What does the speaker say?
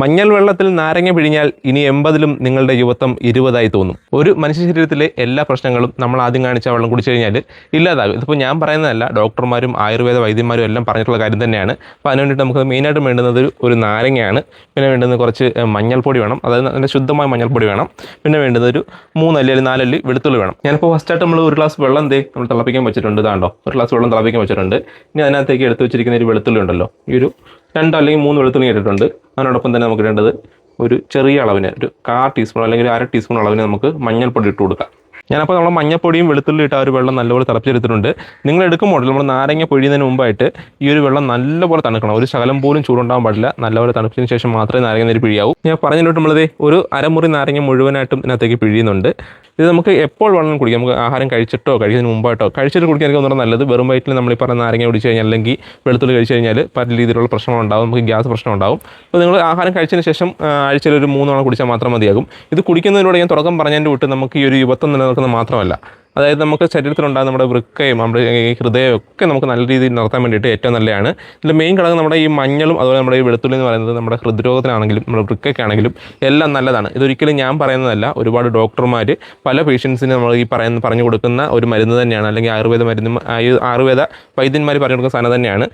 മഞ്ഞൾ വെള്ളത്തിൽ നാരങ്ങ പിഴിഞ്ഞാൽ ഇനി 80-ലും നിങ്ങളുടെ യുവത്വം 20-ആയി തോന്നും. ഒരു മനുഷ്യ ശരീരത്തിലെ എല്ലാ പ്രശ്നങ്ങളും നമ്മൾ ആദ്യം കാണിച്ച വെള്ളം കുടിച്ചു കഴിഞ്ഞാൽ ഇല്ലാതാകും. ഇതിപ്പോൾ ഞാൻ പറയുന്നതല്ല, ഡോക്ടർമാരും ആയുർവേദ വൈദ്യന്മാരും എല്ലാം പറഞ്ഞിട്ടുള്ള കാര്യം തന്നെയാണ്. അപ്പോൾ അതിന് വേണ്ടിയിട്ട് നമുക്ക് മെയിനായിട്ടും വേണ്ടുന്നത് ഒരു നാരങ്ങയാണ്. പിന്നെ വേണ്ടുന്നത് കുറച്ച് മഞ്ഞൾപ്പൊടി വേണം, അതായത് നല്ല ശുദ്ധമായ മഞ്ഞൾപ്പൊടി വേണം. പിന്നെ വേണ്ടുന്നത് ഒരു 3 അല്ലി അല്ലെങ്കിൽ 4 അല്ലി വെളുത്തുള്ളി വേണം. ഞാനിപ്പോൾ ഫസ്റ്റായിട്ട് നമ്മൾ ഒരു ഗ്ലാസ് വെള്ളം നമ്മൾ തിളപ്പിക്കാൻ വെച്ചിട്ടുണ്ട്. ഇതാണ്ടോ, ഒരു ഗ്ലാസ് വെള്ളം തിളപ്പിക്കാൻ വെച്ചിട്ടുണ്ട്. ഇനി അതിനകത്തേക്ക് എടുത്ത് വെച്ചിരിക്കുന്ന ഒരു വെളുത്തുള്ളി ഉണ്ടല്ലോ, ഈ ഒരു 2 അല്ലെങ്കിൽ 3 വെളുത്തുള്ളി ഇട്ടിട്ടുണ്ട്. അതിനോടൊപ്പം തന്നെ നമുക്ക് ഇടേണ്ടത് ഒരു ചെറിയ അളവിന് ഒരു 1/4 ടീസ്പൂൺ അല്ലെങ്കിൽ 1/2 ടീസ്പൂൺ അളവിന് നമുക്ക് മഞ്ഞൾപ്പൊടി ഇട്ട് കൊടുക്കാം. ഞാനപ്പോൾ നമ്മൾ മഞ്ഞപ്പൊടിയും വെളുത്തുള്ളി ഇട്ട് ആ ഒരു വെള്ളം നല്ലപോലെ തിളപ്പിച്ചെടുത്തിട്ടുണ്ട്. നിങ്ങൾ എടുക്കുമ്പോൾ നമ്മൾ നാരങ്ങ പൊഴിയുന്നതിന് മുമ്പായിട്ട് ഈ ഒരു വെള്ളം നല്ലപോലെ തണുക്കണം. ഒരു ശകലം പോലും ചൂടുണ്ടാകാൻ പാടില്ല. നല്ലപോലെ തണുപ്പിച്ചതിന് ശേഷം മാത്രമേ നാരങ്ങ നീര് പിഴിയാവൂ. ഞാൻ പറഞ്ഞിട്ട് നമ്മളത് ഒരു അരമുറി നാരങ്ങ മുഴുവനായിട്ടും ഇതിനകത്തേക്ക് പിഴിയുന്നുണ്ട്. ഇത് നമുക്ക് എപ്പോൾ വെള്ളം കുടിക്കാം. നമുക്ക് ആഹാരം കഴിച്ചിട്ടോ കഴിക്കുന്നതിന് മുമ്പായിട്ടോ കഴിച്ചിട്ട് കുടിക്കാൻ എനിക്ക് ഒന്നുകൂടെ നല്ലത്. വെറും വയറ്റിൽ നമ്മൾ ഈ പറഞ്ഞ നാരങ്ങ കുടിച്ച് കഴിഞ്ഞാൽ അല്ലെങ്കിൽ വെളുത്തുള്ളി കഴിച്ച് കഴിഞ്ഞാൽ പല രീതിയിലുള്ള പ്രശ്നങ്ങളുണ്ടാകും. നമുക്ക് ഗ്യാസ് പ്രശ്നം ഉണ്ടാകും. അപ്പോൾ നിങ്ങൾ ആഹാരം കഴിച്ചതിന് ശേഷം ആഴ്ചയിൽ ഒരു 3 തവണ കുടിച്ചാൽ മാത്രം മതിയാകും. ഇത് കുടിക്കുന്നതിലൂടെ ഞാൻ തുടക്കം പറഞ്ഞതിൻ്റെ വിട്ട് നമുക്ക് ഈ ഒരു യുവത്വം നിലനിൽക്കുന്നത് മാത്രമല്ല, അതായത് നമുക്ക് ശരീരത്തിലുണ്ടാകുന്ന നമ്മുടെ വൃക്കയും നമ്മുടെ ഈ ഹൃദയവും ഒക്കെ നമുക്ക് നല്ല രീതിയിൽ നിർത്താൻ വേണ്ടിയിട്ട് ഏറ്റവും നല്ലതാണ്. ഇതിൻ്റെ മെയിൻ ഘടകം നമ്മുടെ ഈ മഞ്ഞളും അതുപോലെ നമ്മുടെ ഈ വെളുത്തുള്ളി എന്ന് പറയുന്നത് നമ്മുടെ ഹൃദ്രോഗത്തിനാണെങ്കിലും നമ്മുടെ വൃക്കയ്ക്കാണെങ്കിലും എല്ലാം നല്ലതാണ്. ഇതൊരിക്കലും ഞാൻ പറയുന്നതല്ല, ഒരുപാട് ഡോക്ടർമാർ പല പേഷ്യൻസിന് നമ്മൾ ഈ പറഞ്ഞു കൊടുക്കുന്ന ഒരു മരുന്ന് തന്നെയാണ്, അല്ലെങ്കിൽ ആയുർവേദ വൈദ്യന്മാർ പറഞ്ഞു കൊടുക്കുന്ന സാധനം തന്നെയാണ്.